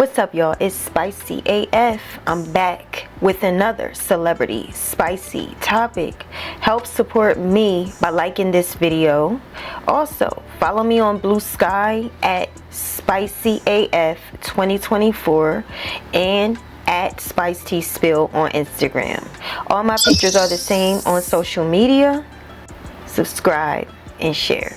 What's up, y'all? It's Spicy AF. I'm back with another celebrity spicy topic. Help support me by liking this video. Also, follow me on Blue Sky at Spicy AF 2024 and at Spice Tea Spill on Instagram. All my pictures are the same on social media. Subscribe and share.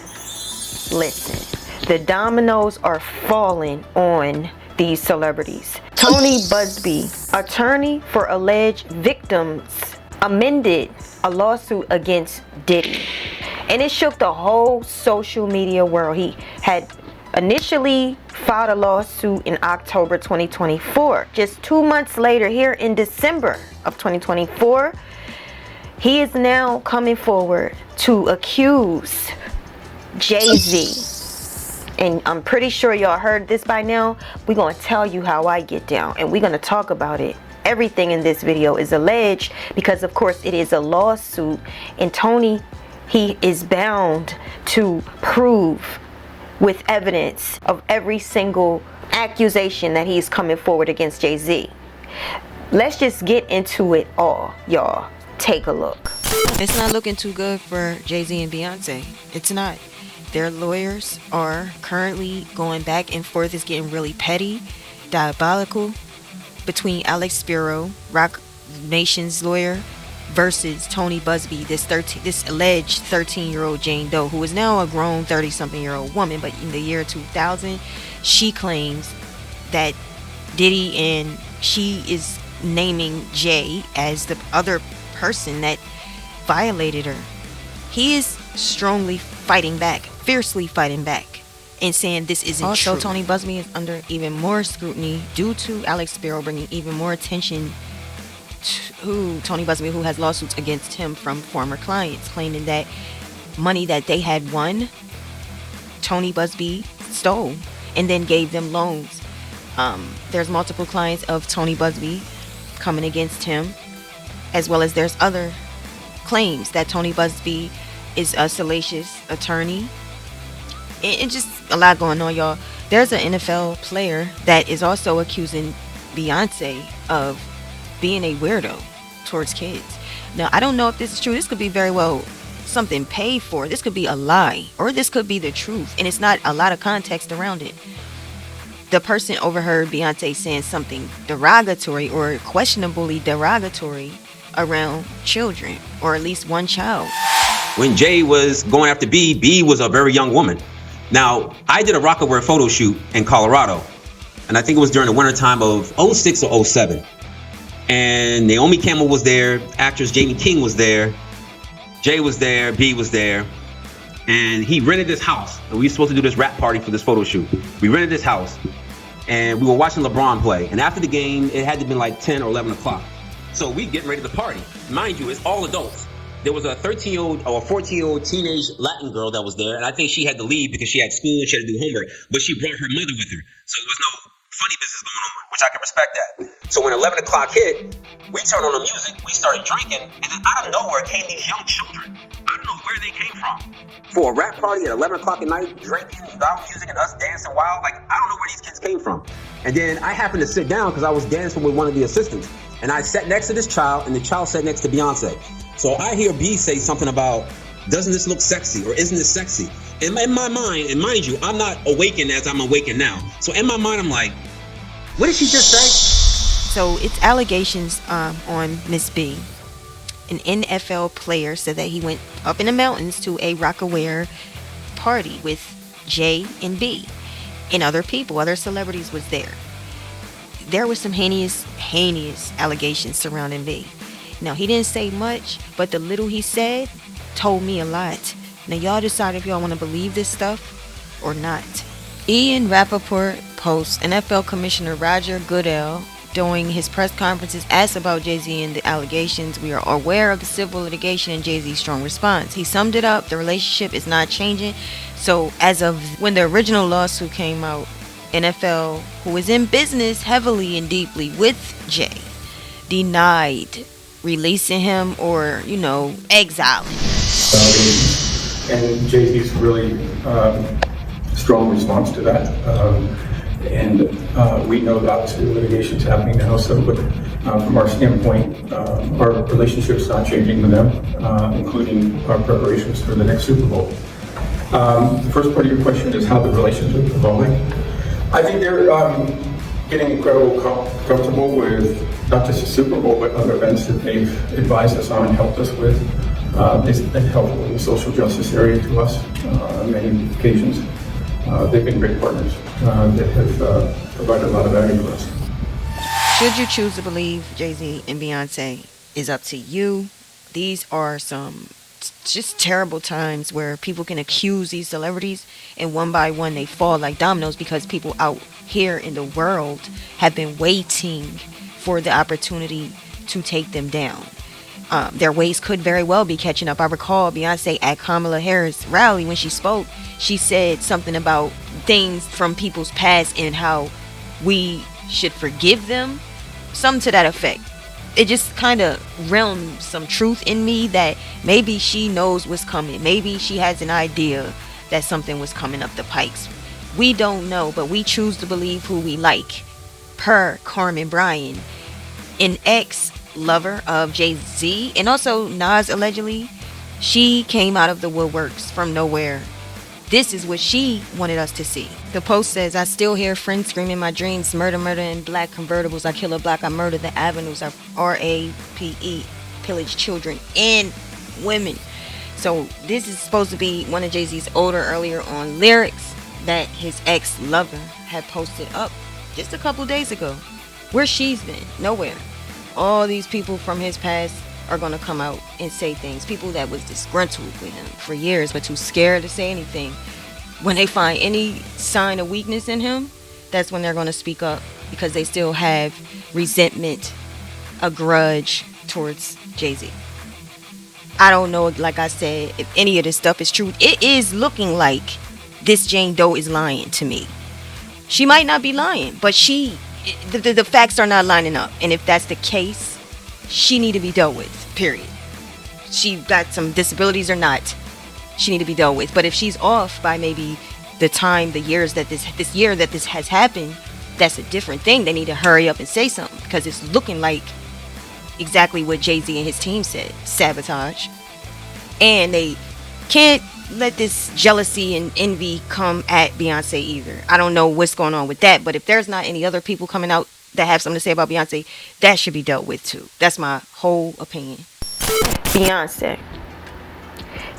Listen, the dominoes are falling on these celebrities. Tony Busby, attorney for alleged victims, amended a lawsuit against Diddy. And it shook the whole social media world. He had initially filed a lawsuit in October 2024. Just 2 months later, here in December of 2024, he is now coming forward to accuse Jay-Z. And I'm pretty sure y'all heard this by now. We're going to tell you how I get down, and we're going to talk about it. Everything in this video is alleged because, of course, it is a lawsuit. And Tony, he is bound to prove with evidence of every single accusation that he's coming forward against Jay-Z. Let's just get into it all, y'all. Take a look. It's not looking too good for Jay-Z and Beyonce. It's not. Their lawyers are currently going back and forth. It's getting really petty, diabolical between Alex Spiro, Rock Nation's lawyer, versus Tony Busby, this alleged 13-year-old Jane Doe, who is now a grown 30-something-year-old woman. But in the year 2000, she claims that Diddy, and she is naming Jay as the other person that violated her. He is strongly fighting back, fiercely fighting back, and saying this isn't true. Also, Tony Busby is under even more scrutiny due to Alex Spiro bringing even more attention to Tony Busby, who has lawsuits against him from former clients, claiming that money that they had won, Tony Busby stole and then gave them loans. There's multiple clients of Tony Busby coming against him, as well as there's other claims that Tony Busby is a salacious attorney. And just a lot going on, y'all. There's an NFL player that is also accusing Beyonce of being a weirdo towards kids. Now, I don't know if this is true. This could be very well something paid for. This could be a lie, or this could be the truth, and it's not a lot of context around it. The person overheard Beyonce saying something derogatory or questionably derogatory around children, or at least one child. When Jay was going after B was a very young woman. Now, I did a Rockaware photo shoot in Colorado, and I think it was during the winter time of 06 or 07. And Naomi Campbell was there, actress Jamie King was there, Jay was there, B was there, and he rented this house. And we were supposed to do this rap party for this photo shoot. We rented this house, and we were watching LeBron play. And after the game, it had to be like 10 or 11 o'clock. So we getting ready to party. Mind you, it's all adults. There was a 13-year-old or a 14-year-old teenage Latin girl that was there, and I think she had to leave because she had school and she had to do homework, but she brought her mother with her. So there was no funny business going on, which I can respect that. So when 11 o'clock hit, we turned on the music, we started drinking, and then out of nowhere came these young children. I don't know where they came from. For a rap party at 11 o'clock at night, drinking, loud music, and us dancing wild, like, I don't know where these kids came from. And then I happened to sit down because I was dancing with one of the assistants. And I sat next to this child, and the child sat next to Beyonce. So I hear B say something about, doesn't this look sexy, or isn't this sexy? And in my mind, and mind you, I'm not awakened as I'm awakened now. So in my mind, I'm like, what did she just say? So it's allegations on Miss B. An NFL player said that he went up in the mountains to a Rockaware party with J and B, and other people, other celebrities was there. There was some heinous allegations surrounding B. Now, he didn't say much, but the little he said told me a lot. Now, y'all decide if y'all want to believe this stuff or not. Ian Rappaport posts NFL Commissioner Roger Goodell during his press conferences asked about Jay-Z and the allegations. We are aware of the civil litigation and Jay-Z's strong response. He summed it up. The relationship is not changing. So, as of when the original lawsuit came out, NFL, who is in business heavily and deeply with Jay, denied releasing him or, exiling. And Jay-Z's really strong response to that. And we know that obviously litigation is happening now, so but from our standpoint, our relationship's not changing with them, including our preparations for the next Super Bowl. The first part of your question is how the relationship is evolving. I think they're getting incredibly comfortable with not just the Super Bowl, but other events that they've advised us on and helped us with. They've been helpful in the social justice area to us on many occasions. They've been great partners that have provided a lot of value for us. Should you choose to believe Jay-Z and Beyonce is up to you. These are some just terrible times where people can accuse these celebrities and one by one they fall like dominoes because people out here in the world have been waiting for the opportunity to take them down. Their ways could very well be catching up. I recall Beyonce at Kamala Harris' rally when she spoke, she said something about things from people's past and how we should forgive them. Something to that effect. It just kind of realmed some truth in me that maybe she knows what's coming. Maybe she has an idea that something was coming up the pikes. We don't know, but we choose to believe who we like. Per Carmen Bryan, an ex-lover of Jay-Z and also Nas allegedly, she came out of the woodworks from nowhere. This is what she wanted us to see. The post says, I still hear friends screaming my dreams. Murder, murder in black convertibles. I kill a black, I murder the avenues. I R-A-P-E. Pillage children and women. So this is supposed to be one of Jay-Z's earlier on lyrics that his ex-lover had posted up just a couple days ago. Where she's been? Nowhere. All these people from his past are going to come out and say things. People that was disgruntled with him for years but too scared to say anything. When they find any sign of weakness in him, that's when they're going to speak up because they still have resentment, a grudge towards Jay-Z. I don't know, like I said, if any of this stuff is true. It is looking like this Jane Doe is lying to me. She might not be lying, but the facts are not lining up. And if that's the case, she need to be dealt with, period. She got some disabilities or not, she need to be dealt with. But if she's off by maybe the time, the years that this year that this has happened, that's a different thing. They need to hurry up and say something because it's looking like exactly what Jay-Z and his team said, sabotage. And they can't let this jealousy and envy come at Beyonce either. I don't know what's going on with that, but if there's not any other people coming out that have something to say about Beyonce, that should be dealt with too. That's my whole opinion. Beyonce,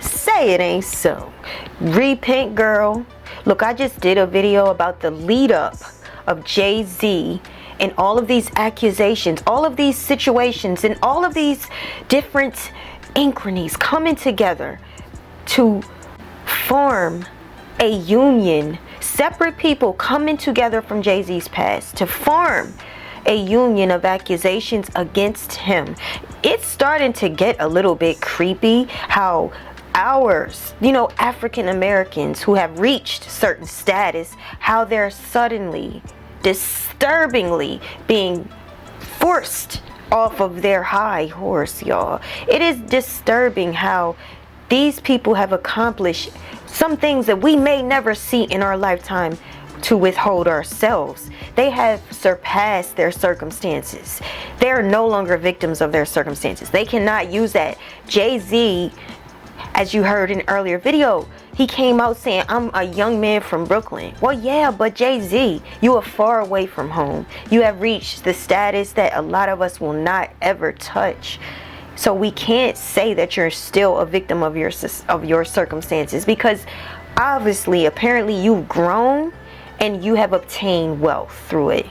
say it ain't so. Repent, girl. Look, I just did a video about the lead up of Jay-Z and all of these accusations, all of these situations, and all of these different incrimies coming together to form a union. Separate people coming together from Jay-Z's past to form a union of accusations against him. It's starting to get a little bit creepy how African Americans who have reached certain status, how they're suddenly, disturbingly being forced off of their high horse, y'all. It is disturbing how these people have accomplished some things that we may never see in our lifetime to withhold ourselves. They have surpassed their circumstances. They are no longer victims of their circumstances. They cannot use that. Jay-Z, as you heard in an earlier video, he came out saying, I'm a young man from Brooklyn. Well, yeah, but Jay-Z, you are far away from home. You have reached the status that a lot of us will not ever touch. So we can't say that you're still a victim of your circumstances because obviously, apparently you've grown and you have obtained wealth through it.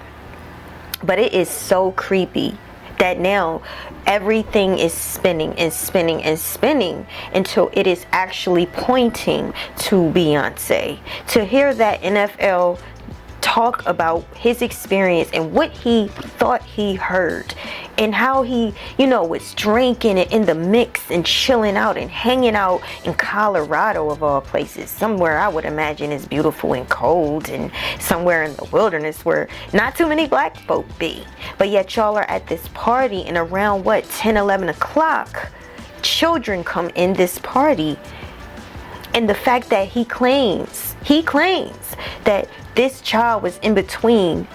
But it is so creepy that now everything is spinning and spinning and spinning until it is actually pointing to Beyonce. To hear that NFL talk about his experience and what he thought he heard and how he, was drinking and in the mix and chilling out and hanging out in Colorado of all places, somewhere I would imagine is beautiful and cold and somewhere in the wilderness where not too many black folk be. But yet y'all are at this party and around 10, 11 o'clock, children come in this party. And the fact that he claims that this child was in between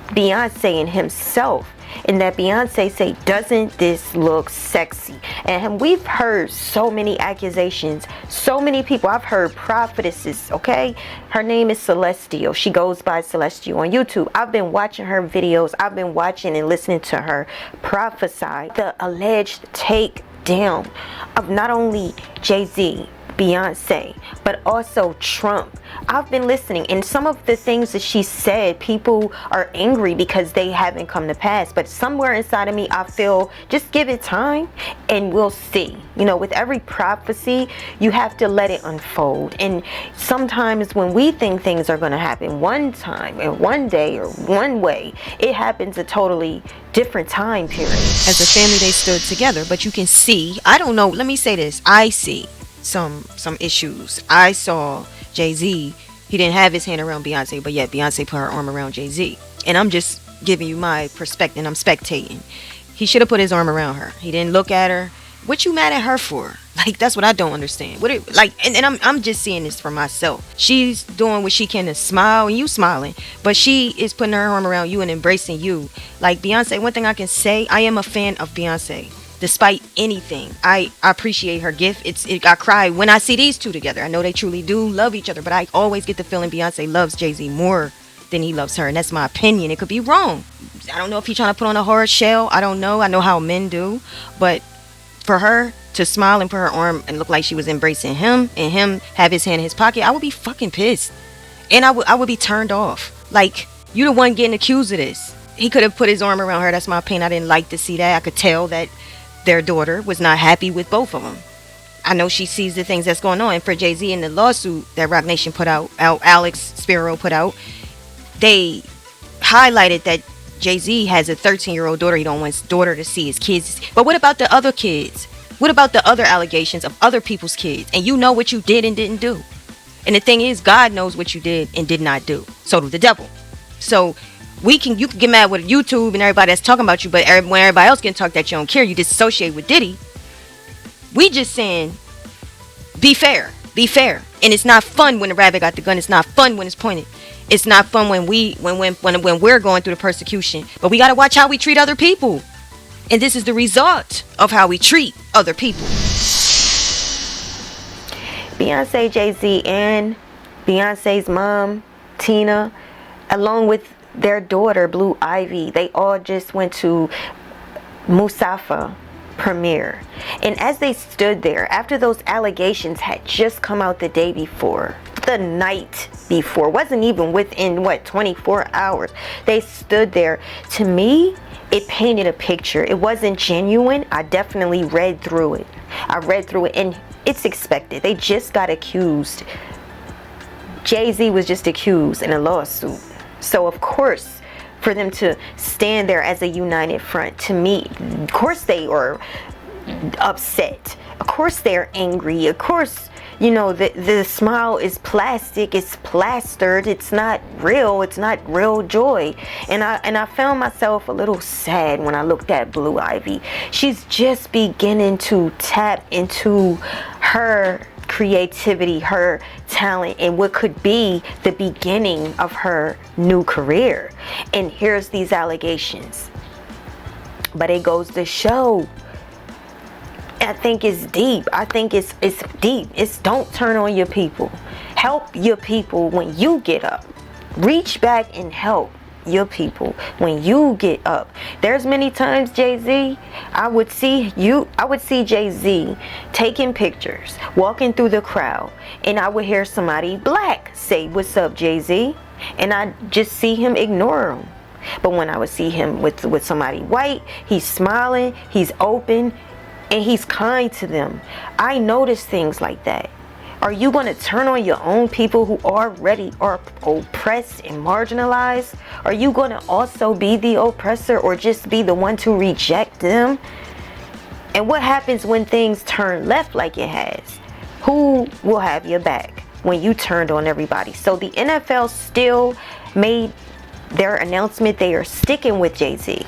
Beyonce and himself, and that Beyonce say, doesn't this look sexy? And we've heard so many accusations, so many people. I've heard prophetesses, okay? Her name is Celestial. She goes by Celestial on YouTube. I've been watching her videos. I've been watching and listening to her prophesy the alleged takedown of not only Jay-Z, Beyonce, but also Trump. I've been listening, and some of the things that she said, people are angry because they haven't come to pass. But somewhere inside of me, I feel, just give it time and we'll see. You know, with every prophecy, you have to let it unfold. And sometimes when we think things are going to happen one time and one day or one way, it happens a totally different time period. As a family, they stood together, but you can see, I don't know, let me say this, I see some issues. I saw Jay-Z, he didn't have his hand around Beyonce, but yet Beyonce put her arm around Jay-Z. And I'm just giving you my perspective, and I'm spectating. He should have put his arm around her. He didn't look at her. What you mad at her for? Like, that's what I don't understand. And I'm just seeing this for myself. She's doing what she can to smile, and you smiling, but she is putting her arm around you and embracing you. Like Beyonce, one thing I can say, I am a fan of Beyonce. Despite anything, I appreciate her gift. I cry when I see these two together. I know they truly do love each other, but I always get the feeling Beyonce loves Jay-Z more than he loves her, and that's my opinion. It could be wrong. I don't know if he's trying to put on a horror shell. I don't know. I know how men do, but for her to smile and put her arm and look like she was embracing him, and him have his hand in his pocket, I would be fucking pissed, and I would be turned off. Like, you the one getting accused of this. He could have put his arm around her. That's my opinion. I didn't like to see that. I could tell that their daughter was not happy with both of them. I know she sees the things that's going on. And for Jay-Z in the lawsuit that Roc Nation put out, Alex Spiro put out, they highlighted that Jay-Z has a 13-year-old daughter. He don't want his daughter to see his kids. But what about the other kids? What about the other allegations of other people's kids? And you know what you did and didn't do. And the thing is, God knows what you did and did not do. So do the devil. So you can get mad with YouTube and everybody that's talking about you, but when everybody else can talk that you don't care, you disassociate with Diddy. We just saying, be fair, and it's not fun when the rabbit got the gun. It's not fun when it's pointed. It's not fun when we're going through the persecution. But we gotta watch how we treat other people, and this is the result of how we treat other people. Beyonce, Jay-Z, and Beyonce's mom, Tina, along with their daughter, Blue Ivy, they all just went to Musafa premiere. And as they stood there, after those allegations had just come out the day before, the night before, wasn't even within 24 hours, they stood there. To me, it painted a picture. It wasn't genuine. I definitely read through it. And it's expected. They just got accused. Jay-Z was just accused in a lawsuit. So of course, for them to stand there as a united front, to me, of course they are upset. Of course they're angry. Of course, you know, the smile is plastic, it's plastered, it's not real, it's not real joy. And I found myself a little sad when I looked at Blue Ivy. She's just beginning to tap into her creativity, her talent, and what could be the beginning of her new career. And here's these allegations. But it goes to show, I think it's deep. I think it's deep. It's don't turn on your people. Help your people when you get up. Reach back and help your people when you get up. There's many times, Jay-Z, I would see Jay-Z taking pictures, walking through the crowd, and I would hear somebody black say, "What's up, Jay-Z?" And I just see him ignore him. But when I would see him with somebody white, he's smiling, he's open, and he's kind to them. I notice things like that. Are you going to turn on your own people who already are oppressed and marginalized? Are you going to also be the oppressor, or just be the one to reject them? And what happens when things turn left like it has? Who will have your back when you turned on everybody? So the NFL still made their announcement. They are sticking with Jay-Z.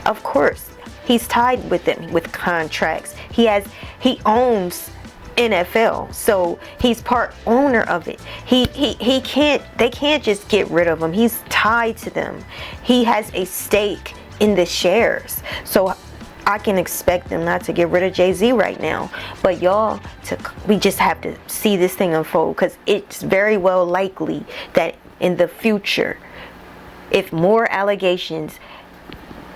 Of course, he's tied with them with contracts. He owns NFL, so he's part owner of it. He can't, they can't just get rid of him. He's tied to them. He has a stake in the shares, so I can expect them not to get rid of Jay-Z right now. But y'all, we just have to see this thing unfold, because it's very well likely that in the future, if more allegations,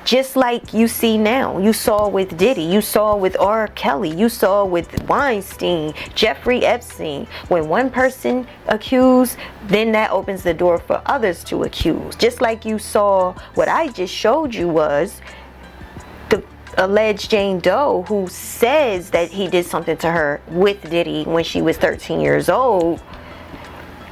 just like you see now, you saw with Diddy, you saw with R. Kelly, you saw with Weinstein, Jeffrey Epstein. When one person accused, then that opens the door for others to accuse. Just like you saw, what I just showed you was the alleged Jane Doe, who says that he did something to her with Diddy when she was 13 years old.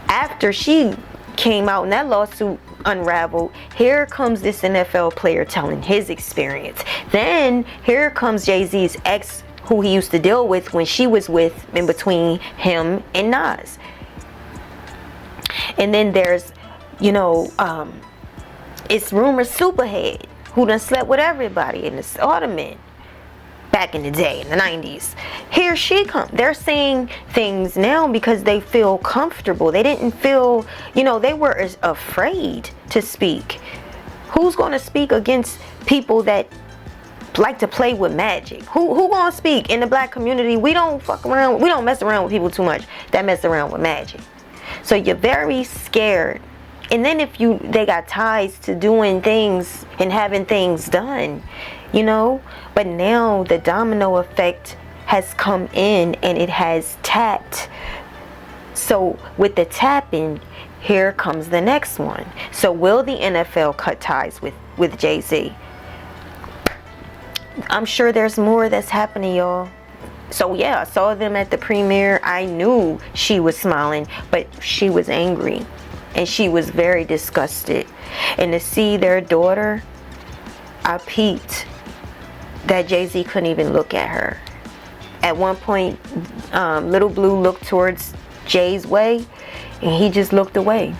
After she came out and that lawsuit unraveled, here comes this NFL player telling his experience. Then here comes Jay-Z's ex, who he used to deal with when she was with, in between him and Nas. And then there's, you know, it's rumored Superhead, who done slept with everybody in this Ottoman back in the day, in the 90s. Here she comes. They're saying things now because they feel comfortable. They didn't feel, you know, they were afraid to speak. Who's going to speak against people that like to play with magic? Who going to speak in the black community? We don't fuck around. We don't mess around with people too much that mess around with magic. So you're very scared. And then if they got ties to doing things and having things done, you know. But now the domino effect has come in and it has tapped. So with the tapping, here comes the next one. So will the NFL cut ties with Jay-Z? I'm sure there's more that's happening, y'all. So yeah, I saw them at the premiere. I knew she was smiling, but she was angry and she was very disgusted. And to see their daughter, I peeped that Jay-Z couldn't even look at her. At one point, Little Blue looked towards Jay's way and he just looked away.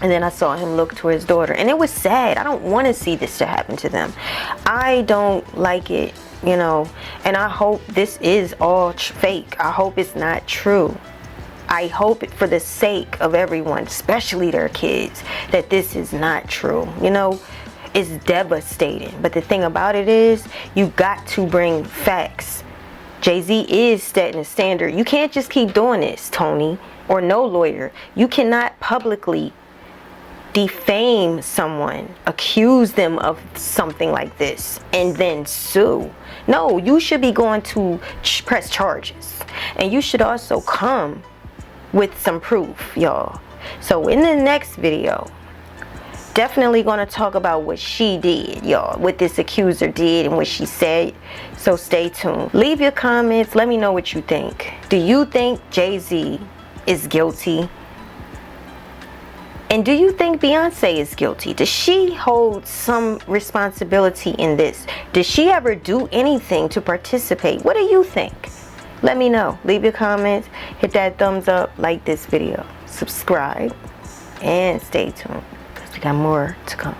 And then I saw him look to his daughter, and it was sad. I don't want to see this to happen to them. I don't like it, you know, and I hope this is all fake. I hope it's not true. I hope for the sake of everyone, especially their kids, that this is not true. You know, it's devastating. But the thing about it is, you got to bring facts. Jay-Z is setting a standard. You can't just keep doing this, Tony, or no lawyer. You cannot publicly defame someone, accuse them of something like this, and then sue. No, you should be going to press charges. And you should also come with some proof, y'all. So in the next video, definitely going to talk about what she did, y'all, what this accuser did and what she said. So stay tuned. Leave your comments. Let me know what you think. Do you think Jay-Z is guilty? And do you think Beyonce is guilty? Does she hold some responsibility in this? Did she ever do anything to participate? What do you think? Let me know. Leave your comments. Hit that thumbs up. Like this video. Subscribe. And stay tuned, because we got more to come.